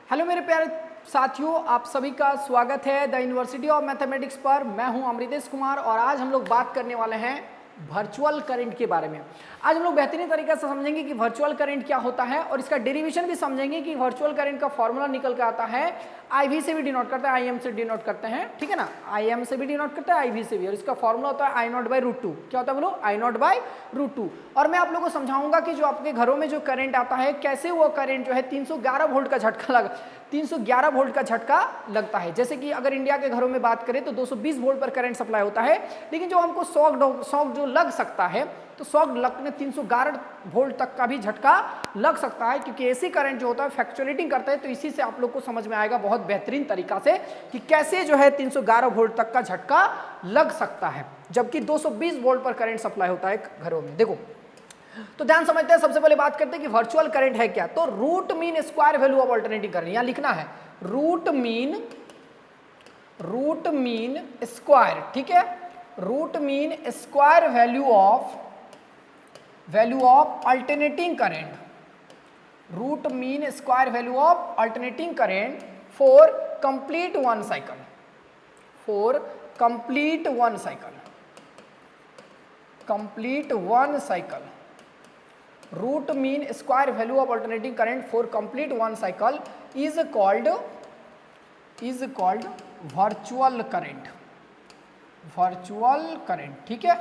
Hello मेरे प्यारे साथियों, आप सभी का स्वागत है द यूनिवर्सिटी ऑफ मैथमेटिक्स पर। मैं हूं अमृतेश कुमार और आज हम लोग बात करने वाले हैं वर्चुअल करंट के बारे में। आज हम लोग बेहतरीन तरीके से समझेंगे कि वर्चुअल करंट क्या होता है और इसका डेरिवेशन भी समझेंगे कि वर्चुअल करंट का फॉर्मूला निकल के आता है IV से भी डिनोट करते हैं, IM से डिनोट करते हैं, ठीक है ना। IM से भी डिनोट करते हैं, IV से भी, और इसका फॉर्मूला होता है I0/√2। क्या होता है बोलो? I0/√2। और मैं आप लोगों को समझाऊंगा कि जो आपके घरों में जो करंट आता है कैसे वो करंट जो है 311 वोल्ट का झटका लगा 311 वोल्ट का झटका लगता है। जैसे कि अगर इंडिया के घरों में बात करें तो 220 वोल्ट पर करंट सप्लाई होता है, लेकिन जो हमको शॉक जो लग सकता है तो शॉक लगने 311 वोल्ट तक का भी झटका लग सकता है, क्योंकि ऐसी करंट जो होता है फ्लक्चुएटिंग करता है। तो इसी से आप लोग को समझ में आएगा बहुत बेहतरीन तरीका से कि कैसे जो है 311 वोल्ट तक का झटका लग सकता है, जबकि 220 वोल्ट पर करंट सप्लाई होता है घरों में। देखो तो ध्यान समझते हैं। सबसे पहले बात करते हैं कि वर्चुअल करंट है क्या। तो root mean square value of alternating current यहां लिखना है, रूट मीन स्क्वायर, ठीक है, root mean square value of alternating current, root mean square value of alternating current for complete one cycle, for complete one cycle, root mean square value of alternating current for complete one cycle is called virtual current, ठीक है।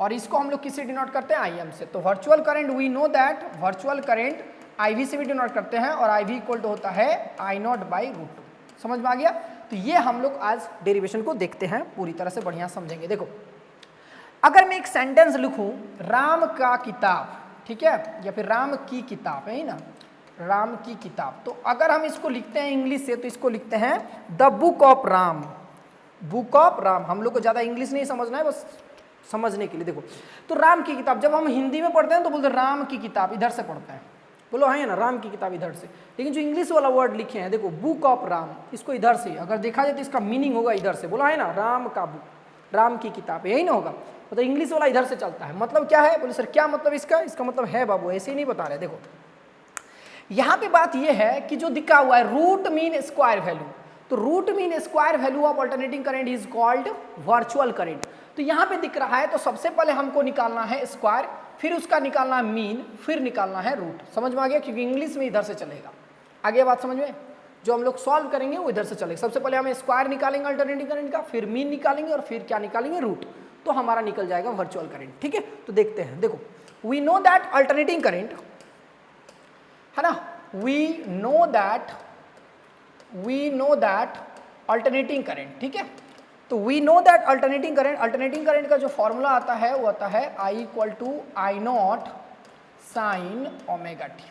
और इसको हम लोग किससे denote करते हैं? IM से। तो virtual current we know that virtual current IV से भी डिनोट करते हैं और IV इक्वल टू होता है I0/√2। समझ में आ गया? तो ये हम लोग आज डेरिवेशन को देखते हैं, पूरी तरह से बढ़िया समझेंगे। देखो अगर मैं एक सेंटेंस लिखूं राम का किताब, ठीक है, या फिर राम की किताब है ना, राम की किताब, तो अगर हम इसको लिखते हैं इंग्लिश से तो इसको लिखते हैं the book of Ram, book of Ram. हम लोग को ज़्यादा इंग्लिश नहीं समझना है, बस समझने के लिए। देखो तो राम की किताब जब हम हिंदी में पढ़ते हैं तो बोलते हैं राम की किताब, इधर से पढ़ते हैं, बोलो है ना, राम की किताब इधर से। लेकिन जो इंग्लिश वाला वर्ड लिखे हैं देखो बुक ऑफ राम, इसको इधर से अगर देखा जाए तो इसका मीनिंग होगा इधर से, बोला है ना, राम का बुक, राम की किताब, यही ना होगा। तो इंग्लिश वाला इधर से चलता है। मतलब क्या है? बोले सर क्या मतलब इसका? इसका मतलब है बाबू, ऐसे ही नहीं बता रहे। देखो यहां पे बात यह है कि जो दिखा हुआ है रूट मीन स्क्वायर वैल्यू, तो root mean square value of alternating current is called virtual current. तो यहां पे दिख रहा है तो सबसे पहले हमको निकालना है स्क्वायर, फिर उसका निकालना है मीन, फिर निकालना है रूट। समझ में आ गया? क्योंकि इंग्लिश में इधर से चलेगा। आगे बात समझ में? जो हम लोग सॉल्व करेंगे वो इधर से चलेगा। सबसे पहले हम स्क्वायर निकालेंगे अल्टरनेटिंग करंट का, फिर मीन निकालेंगे और फिर क्या निकालेंगे? रूट। तो हमारा निकल जाएगा वर्चुअल करंट, ठीक है। तो देखते हैं। देखो we know that alternating current है ना, we know that alternating current, ठीक है। तो we know that alternating current का जो फॉर्मूला आता है वो आता है I=I0 sin ωt,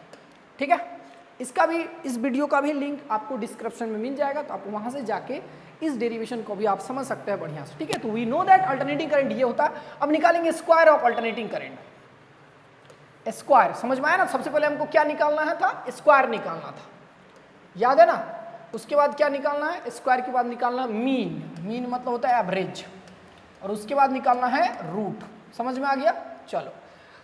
ठीक है। इसका भी, इस वीडियो का भी लिंक आपको डिस्क्रिप्शन में मिल जाएगा, तो आप वहां से जाके इस डेरिवेशन को भी आप समझ सकते हैं बढ़िया से, ठीक है। तो we know that alternating current ये होता है। अब निकालेंगे square of alternating current. Square समझ में आया ना? सबसे पहले हमको क्या निकालना है था? स्क्वायर निकालना था, याद है ना। उसके बाद क्या निकालना है? स्क्वायर के बाद निकालना मीन, मीन मतलब होता है एवरेज, और उसके बाद निकालना है रूट। समझ में आ गया? चलो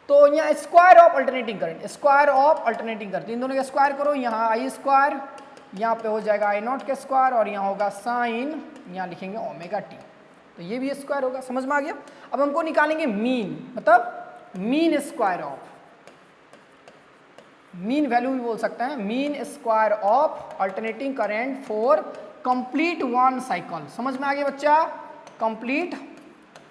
तो यहाँ square of alternating current, square of alternating current, इन दोनों का स्क्वायर करो। यहाँ I स्क्वायर, यहाँ पे हो जाएगा I0 के स्क्वायर, और यहाँ होगा साइन, यहाँ लिखेंगे ωt, तो ये भी स्क्वायर होगा। समझ में आ गया? अब हमको निकालेंगे मीन, मतलब mean square of, mean value भी बोल सकते हैं, mean square of alternating current for complete one cycle. समझ में आ गया बच्चा? कंप्लीट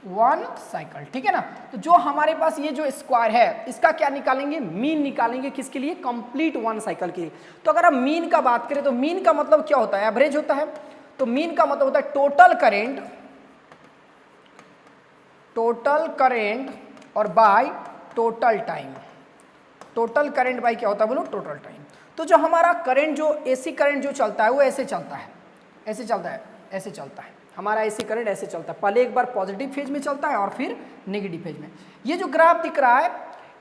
वन साइकिल, ठीक है ना। तो जो हमारे पास ये जो स्क्वायर है इसका क्या निकालेंगे? मीन निकालेंगे। किसके लिए? कंप्लीट वन साइकिल के लिए। तो अगर हम मीन का बात करें तो मीन का मतलब क्या होता है? एवरेज होता है। तो मीन का मतलब होता है टोटल करेंट और by total time. Total current by क्या होता है बोलो? Total time. तो जो हमारा करंट, जो AC करंट जो चलता है वो ऐसे चलता है, ऐसे चलता है, ऐसे चलता है। हमारा AC करंट ऐसे चलता है, पहले एक बार पॉजिटिव फेज में चलता है और फिर नेगेटिव फेज में। ये जो ग्राफ दिख रहा है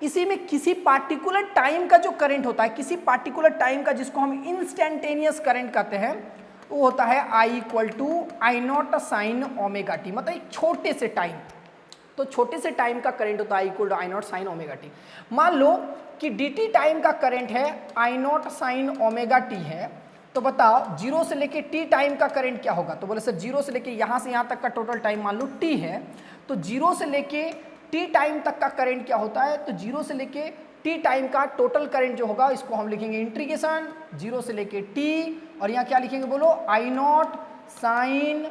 इसी में किसी पार्टिकुलर टाइम का जो करंट होता है, किसी पार्टिकुलर टाइम का, जिसको हम इंस्टेंटेनियस करंट कहते हैं, वो होता है I=I0 sin ωt, मतलब एक छोटे से टाइम। तो छोटे से टाइम का करंट होता है I=I0 sin ωt। मान लो कि dt टाइम का करंट है I0 sin ωt है, तो बताओ जीरो से लेके टी टाइम का करंट क्या होगा। तो बोले सर जीरो से लेके यहाँ से यहाँ तक का टोटल टाइम मान लो टी है, तो जीरो से लेके टी टाइम तक का करंट क्या होता है। तो जीरो से लेके टी टाइम का टोटल करंट जो होगा इसको हम लिखेंगे इंटीग्रेशन जीरो से लेके टी, और यहाँ क्या लिखेंगे बोलो, आई नॉट साइन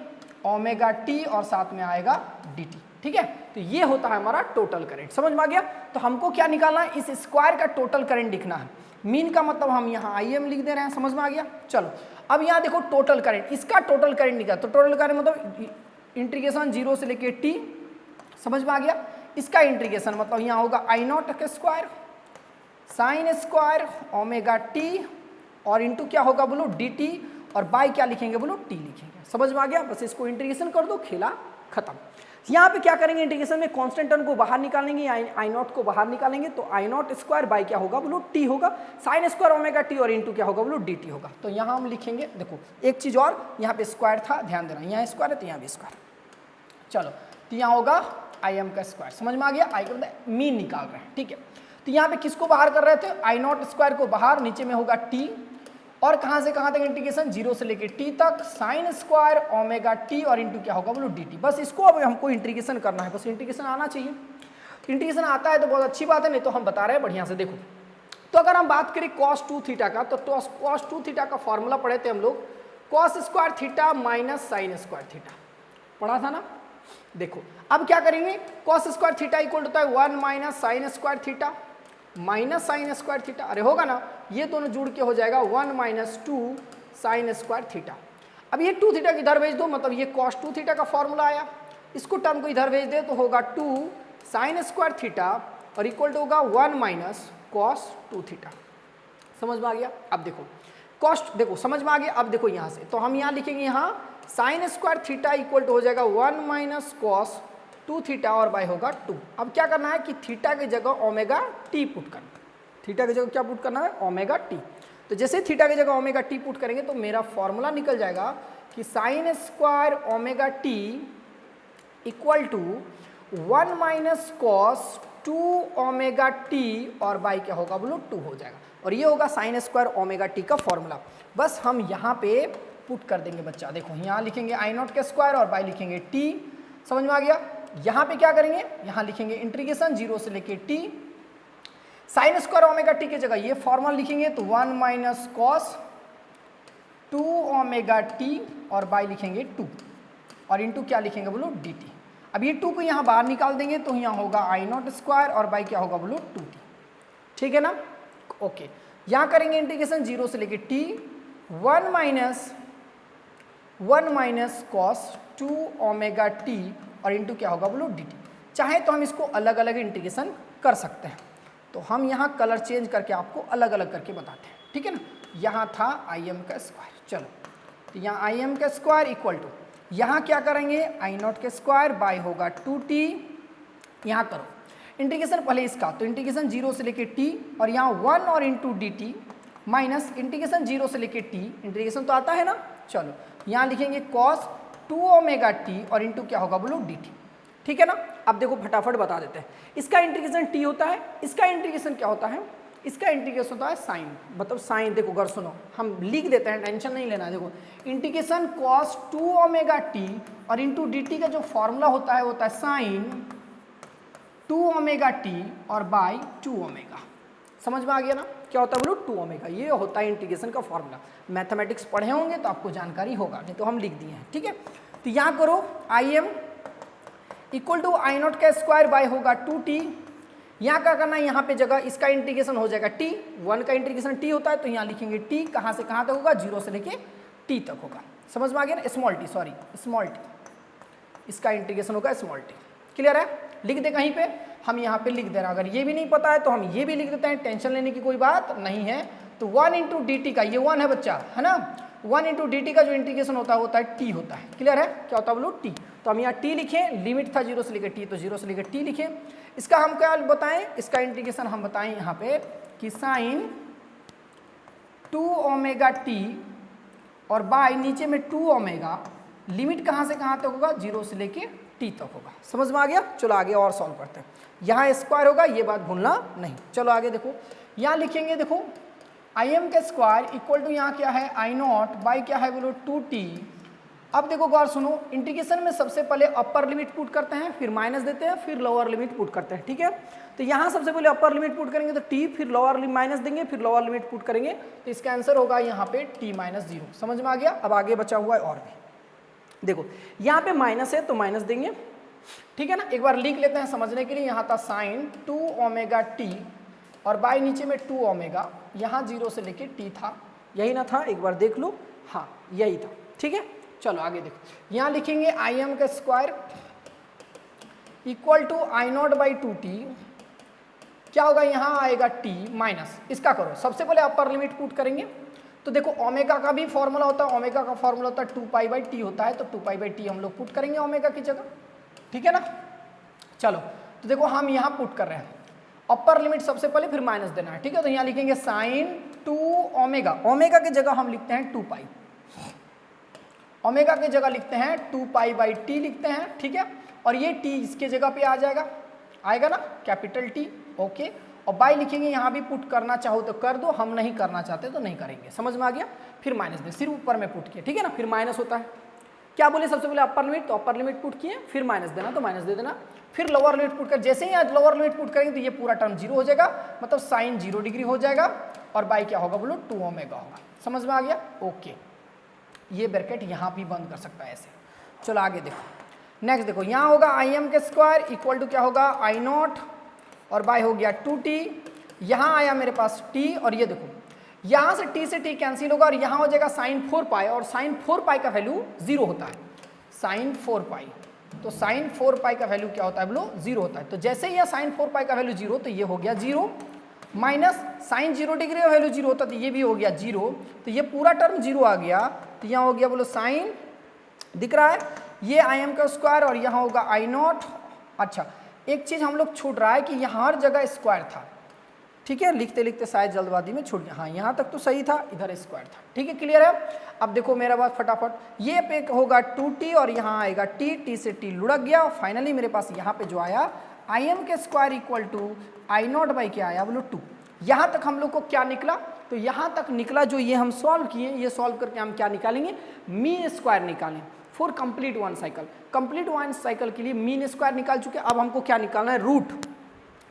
ओमेगा टी और साथ में आएगा डी टी। ठीक है, तो ये होता है हमारा टोटल करंट। समझ में आ गया। तो हमको क्या निकालना है, इस स्क्वायर का टोटल करंट लिखना है। मीन का मतलब हम यहाँ आई एम लिख दे रहे हैं। समझ में आ गया। चलो अब यहाँ देखो टोटल करंट, इसका टोटल करंट निकाल। तो टोटल करंट मतलब इंटीग्रेशन जीरो से लेके टी। समझ में आ गया। इसका इंटीग्रेशन मतलब यहाँ होगा आई नॉट का square sine square omega T और इंटू क्या होगा बोलो डी टी, और बाई क्या लिखेंगे बोलो टी लिखेंगे। समझ में आ गया। बस इसको इंटीग्रेशन कर दो, खेला खत्म। यहाँ पे क्या करेंगे, इंटीग्रेशन में कांस्टेंट टर्म को बाहर निकालेंगे, आई नॉट को बाहर निकालेंगे, तो आई नॉट स्क्वायर बाई क्या होगा बोलो टी होगा, साइन स्क्वायर ओमेगा टी और इंटू क्या होगा बोलो डी टी होगा। तो यहाँ हम लिखेंगे, देखो एक चीज़ और, यहाँ पे स्क्वायर था, ध्यान देना, यहाँ स्क्वायर है तो यहाँ भी स्क्वायर। चलो तो यहाँ होगा आई एम का स्क्वायर। समझ में आ गया। आई का मीन निकाल रहे हैं। ठीक है, तो यहाँ पे किसको बाहर कर रहे थे, आई नॉट स्क्वायर को बाहर, नीचे में होगा टी, और कहाँ से कहाँ तक इंटीग्रेशन जीरो से लेके टी तक, साइन स्क्वायर ओमेगा टी और इंटू क्या होगा बोलो डी टी। बस इसको अब हमको इंटीग्रेशन करना है, बस इंटीग्रेशन आना चाहिए। इंटीग्रेशन आता है तो बहुत अच्छी बात है, नहीं तो हम बता रहे हैं बढ़िया से। देखो तो अगर हम बात करें कॉस टू थीटा का, तो कॉस टू थीटा का फॉर्मूला पढ़े थे हम लोग, cos square theta minus sign square theta, पढ़ा था ना। देखो अब क्या करेंगे, कॉस स्क्वायर थीटा इक्वल होता है 1 minus sign square theta minus sign square theta. अरे होगा ना, ये दोनों जुड़ के हो जाएगा 1 माइनस 2 साइन स्क्वायर थीटा। अब ये 2 थीटा इधर भेज दो, मतलब ये कॉस 2 थीटा का फॉर्मूला आया, इसको टर्म को इधर भेज दे तो होगा 2 साइन स्क्वायर थीटा और इक्वल टू होगा 1 माइनस कॉस 2 थीटा। समझ में आ गया। अब देखो कॉस्ट, देखो समझ में आ गया। अब देखो यहाँ से तो हम यहाँ लिखेंगे, यहाँ sine square theta equal to हो जाएगा 1 माइनस कॉस 2 थीटा और बाय होगा 2। अब क्या करना है कि थीटा की जगह ओमेगा टी पुट करना है। थीटा की जगह क्या पुट करना है, ओमेगा टी। तो जैसे थीटा की जगह ओमेगा टी पुट करेंगे तो मेरा फॉर्मूला निकल जाएगा कि sine square omega T equal to 1 minus cos 2 omega T और बाई क्या होगा बोलो 2 हो जाएगा, और ये होगा साइन स्क्वायर ओमेगा टी का फॉर्मूला। बस हम यहाँ पे पुट कर देंगे बच्चा। देखो यहाँ लिखेंगे आई नॉट के स्क्वायर और बाई लिखेंगे टी। समझ में आ गया। यहाँ पे क्या करेंगे, यहाँ लिखेंगे इंटीग्रेशन जीरो से लेके T, sign square omega T की जगह ये फॉर्मूला लिखेंगे तो 1 माइनस कॉस 2 ओमेगा टी और बाई लिखेंगे 2 और इंटू क्या लिखेंगे बोलो डी टी। अब ये 2 को यहाँ बाहर निकाल देंगे तो यहाँ होगा आई नॉट स्क्वायर और बाई क्या होगा बोलो 2 टी। ठीक है ना। ओके, यहाँ करेंगे इंटीग्रेशन जीरो से लेके T 1 minus cos 2 omega T और इंटू क्या होगा बोलो डी टी। चाहे तो हम इसको अलग अलग इंटीग्रेशन कर सकते हैं, तो हम यहाँ कलर चेंज करके आपको अलग अलग करके बताते हैं। ठीक है ना। यहाँ था आई एम का स्क्वायर, चलो तो यहाँ आई एम का स्क्वायर इक्वल टू, यहाँ क्या करेंगे आई नॉट के स्क्वायर बाय होगा 2t। यहाँ करो इंटीग्रेशन पहले इसका, तो इंटीग्रेशन जीरो से लेके टी और यहाँ 1 और into D T minus integration zero से लेके टी, इंटीग्रेशन तो आता है ना। चलो यहाँ लिखेंगे कॉस 2 ओमेगा टी और इंटू क्या होगा बोलो डी टी। ठीक है ना। अब देखो फटाफट बता देते हैं, इसका इंटीग्रेशन टी होता है, इसका इंटीग्रेशन क्या होता है, इसका इंटीग्रेशन होता है साइन, मतलब साइन। देखो घर सुनो, हम लिख देते हैं, टेंशन नहीं लेना। देखो इंटीग्रेशन कॉस 2 ओमेगा टी और इंटू डी टी का जो फॉर्मूला होता है साइन 2 ओमेगा टी और बाई 2 ओमेगा। समझ में आ गया ना, क्या होता है बोलो 2 ओमेगा। ये होता है इंटीग्रेशन का फॉर्मूला। मैथमेटिक्स पढ़े होंगे तो आपको जानकारी होगा, नहीं तो हम लिख दिए हैं। ठीक है, तो यहाँ करो I M equal to I naught का स्क्वायर बाय होगा 2t। यहाँ क्या करना है, यहाँ पे जगह इसका इंटीग्रेशन हो जाएगा t, 1 का इंटीग्रेशन t होता है तो यहाँ लिखेंगे t, कहाँ से कहाँ तक होगा, जीरो से लेके t तक होगा। समझ में आ गया ना, small T, sorry small T, इसका इंटीग्रेशन होगा स्मॉल टी। क्लियर है। लिख दे कहीं पे, हम यहाँ पे लिख दे रहे हैं। अगर ये भी नहीं पता है तो हम ये भी लिख देते हैं, टेंशन लेने की कोई बात नहीं है। तो 1 इंटू डी टी का, ये 1 है बच्चा, है ना, 1 इंटू डी टी का जो इंटीग्रेशन होता है t होता है। क्लियर है, क्या होता है बोलो t। तो हम यहाँ t लिखें, लिमिट था जीरो से लेकर t, तो जीरो से लेकर t लिखें। इसका हम क्या बताएं, इसका इंटीग्रेशन हम बताएं यहाँ पे कि साइन 2 ओमेगा t और बाय नीचे में 2 ओमेगा, लिमिट कहाँ से कहाँ तक होगा, जीरो से लेके t तक होगा। समझ में आ गया। चलो आगे और सॉल्व करते हैं। यहाँ स्क्वायर होगा, ये बात भूलना नहीं। चलो आगे देखो, यहाँ लिखेंगे, देखो आई एम का स्क्वायर इक्वल टू यहाँ क्या है आई नॉट बाई क्या है बोलो 2t। अब देखो गौर सुनो, इंटीग्रेशन में सबसे पहले अपर लिमिट पुट करते हैं, फिर माइनस देते हैं, फिर लोअर लिमिट पुट करते हैं, ठीक है। तो यहाँ सबसे पहले अपर लिमिट पुट करेंगे तो t, फिर लोअर लिमिट माइनस देंगे, फिर लोअर लिमिट पुट करेंगे, तो इसका आंसर होगा यहाँ पे t माइनस 0। समझ में आ गया। अब आगे बचा हुआ है और भी, देखो यहाँ पे माइनस है तो माइनस देंगे, ठीक है ना। एक बार लिख लेते हैं समझने के लिए। यहाँ था साइन 2 ओमेगा t और बाई नीचे में 2 ओमेगा, यहाँ 0 से लेके t था, यही ना था, एक बार देख लो, हाँ यही था, ठीक है। चलो आगे देखो, यहाँ लिखेंगे आई एम का square equal to I naught by 2t, क्या होगा यहाँ आएगा t माइनस, इसका करो सबसे पहले अपर लिमिट पुट करेंगे। तो देखो ओमेगा का भी फॉर्मूला होता है, ओमेगा का फॉर्मूला होता है 2 पाई बाई टी होता है, तो 2 पाई बाई टी हम लोग पुट करेंगे ओमेगा की जगह, ठीक है ना। चलो तो देखो हम यहाँ पुट कर रहे हैं, अपर लिमिट सबसे पहले फिर माइनस देना है, ठीक है। तो यहाँ लिखेंगे साइन 2 ओमेगा, ओमेगा की जगह हम लिखते हैं 2 पाई, ओमेगा की जगह लिखते हैं 2 पाई बाई टी लिखते हैं, ठीक है। और ये टी इसके जगह पे आ जाएगा, आएगा ना कैपिटल टी, ओके। और बाई लिखेंगे, यहाँ भी पुट करना चाहो तो कर दो, हम नहीं करना चाहते तो नहीं करेंगे, समझ में आ गया। फिर माइनस दे, सिर्फ ऊपर में पुट किया, ठीक है ना, फिर माइनस होता है। क्या बोले सबसे पहले अपर लिमिट, तो अपर लिमिट पुट किए, फिर माइनस देना तो माइनस दे देना, फिर लोअर लिमिट पुट कर, जैसे ही आज लोअर लिमिट पुट करेंगे तो ये पूरा टर्म 0 हो जाएगा, मतलब साइन 0 डिग्री हो जाएगा, और बाई क्या होगा बोलो 2 ओमेगा होगा। समझ में आ गया, ओके। ये ब्रैकेट यहाँ भी बंद कर सकता है ऐसे। चलो आगे देखो, नेक्स्ट देखो, यहाँ होगा आई एम के स्क्वायर इक्वल टू क्या होगा आई नॉट और बाई हो गया 2t, यहाँ आया मेरे पास t, और ये देखो यहाँ से t से t कैंसिल होगा और यहाँ हो जाएगा साइन 4 पाई, और साइन 4 पाई का वैल्यू 0 होता है, साइन 4 पाई। तो साइन 4 पाई का वैल्यू क्या होता है बोलो 0 होता है। तो जैसे ही यह साइन 4 पाई का वैल्यू 0, तो ये हो गया 0, माइनस साइन 0 डिग्री का वैल्यू 0 होता है, तो ये भी हो गया 0, तो ये पूरा टर्म 0 आ गया। तो यहाँ हो गया बोलो साइन, दिख रहा है ये आई एम का स्क्वायर, और यहाँ होगा आई नॉट। अच्छा एक चीज़ हम लोग छूट रहा है कि यहाँ हर जगह स्क्वायर था, ठीक है, लिखते लिखते शायद जल्दबाजी में छूट गया, हाँ यहाँ तक तो सही था, इधर स्क्वायर था, ठीक है, क्लियर है। अब देखो मेरा बात फटाफट, ये पे होगा 2t और यहाँ आएगा t से t लुढ़क गया, और फाइनली मेरे पास यहाँ पे जो आया आई एम के square equal to I naught by क्या आया बोलो 2। यहाँ तक हम लोग को क्या निकला, तो यहाँ तक निकला जो ये हम सॉल्व किए, ये सॉल्व करके हम क्या निकालेंगे, मीन स्क्वायर निकालें for complete one cycle. Complete one cycle के लिए मीन स्क्वायर निकाल चुके, अब हमको क्या निकालना है, रूट।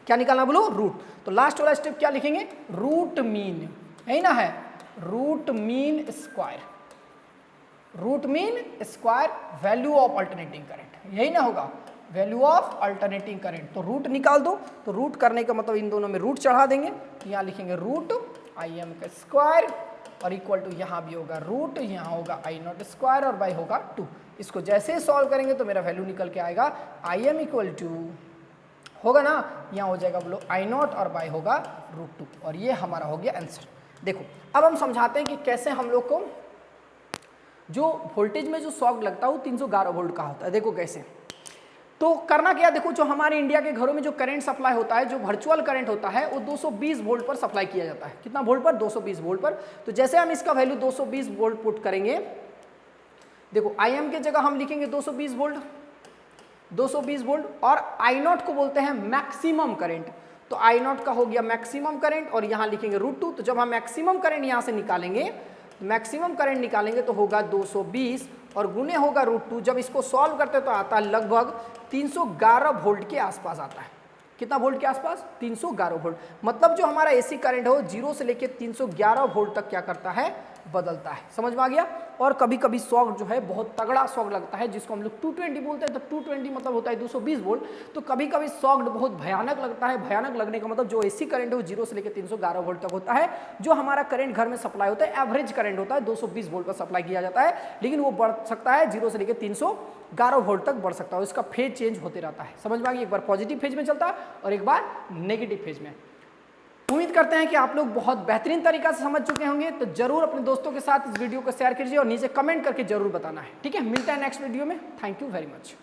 क्या निकालना बोलो, रूट। तो लास्ट वाला स्टेप क्या लिखेंगे, रूट मीन, यही ना है, root mean square, root mean square value of alternating current, यही ना होगा, वैल्यू ऑफ अल्टरनेटिंग करंट। तो रूट निकाल दो, तो रूट करने का मतलब इन दोनों में रूट चढ़ा देंगे, यहाँ लिखेंगे रूट आई एम का स्क्वायर और इक्वल टू यहाँ भी होगा रूट, यहाँ होगा आई नॉट स्क्वायर और बाई होगा 2। इसको जैसे सॉल्व करेंगे तो मेरा वैल्यू निकल के आएगा आई एम इक्वल टू होगा ना, यहाँ हो जाएगा बोलो आई नॉट और बाई होगा √2, और ये हमारा हो गया आंसर। देखो अब हम समझाते हैं कि कैसे हम लोग को जो वोल्टेज में जो शॉक लगता है वो 311 वोल्ट का होता है। देखो कैसे, तो करना क्या, देखो जो हमारे इंडिया के घरों में जो करंट सप्लाई होता है, जो वर्चुअल करंट होता है, वो 220 वोल्ट पर सप्लाई किया जाता है। कितना वोल्ट पर, 220 वोल्ट पर। तो जैसे हम इसका वैल्यू 220 वोल्ट पुट करेंगे, देखो आई एम की जगह हम लिखेंगे 220 वोल्ट, 220 वोल्ट, और आई नॉट को बोलते हैं मैक्सिमम करंट, तो आई नॉट का हो गया मैक्सिमम करंट, और यहाँ लिखेंगे √2। तो जब हम मैक्सिमम करंट यहाँ से निकालेंगे, मैक्सिमम करंट निकालेंगे तो होगा 220 और गुने होगा √2। जब इसको सॉल्व करते तो आता है लगभग 311 वोल्ट के आसपास आता है। कितना वोल्ट के आसपास, 311 वोल्ट। मतलब जो हमारा एसी करंट हो 0 से लेके 311 वोल्ट तक क्या करता है, बदलता है। समझ में आ गया। और कभी कभी शॉक जो है बहुत तगड़ा शॉक लगता है, जिसको हम लोग 220 बोलते हैं। तो 220 मतलब होता है 220 वोल्ट। तो कभी कभी शॉक बहुत भयानक लगता है। भयानक लगने का मतलब जो एसी करंट है वो 0 से लेकर 311 वोल्ट तक होता है। जो हमारा करंट घर में सप्लाई होता है एवरेज करंट होता है 220 वोल्ट पर सप्लाई किया जाता है, लेकिन वो बढ़ सकता है 0 से लेकर 311 वोल्ट तक बढ़ सकता है। इसका फेज चेंज होते रहता है। समझ में आ गया। एक बार पॉजिटिव फेज में चलता है और एक बार नेगेटिव फेज में। उम्मीद करते हैं कि आप लोग बहुत बेहतरीन तरीका से समझ चुके होंगे। तो जरूर अपने दोस्तों के साथ इस वीडियो को शेयर कीजिए और नीचे कमेंट करके जरूर बताना है। ठीक है, मिलता है नेक्स्ट वीडियो में। Thank you very much.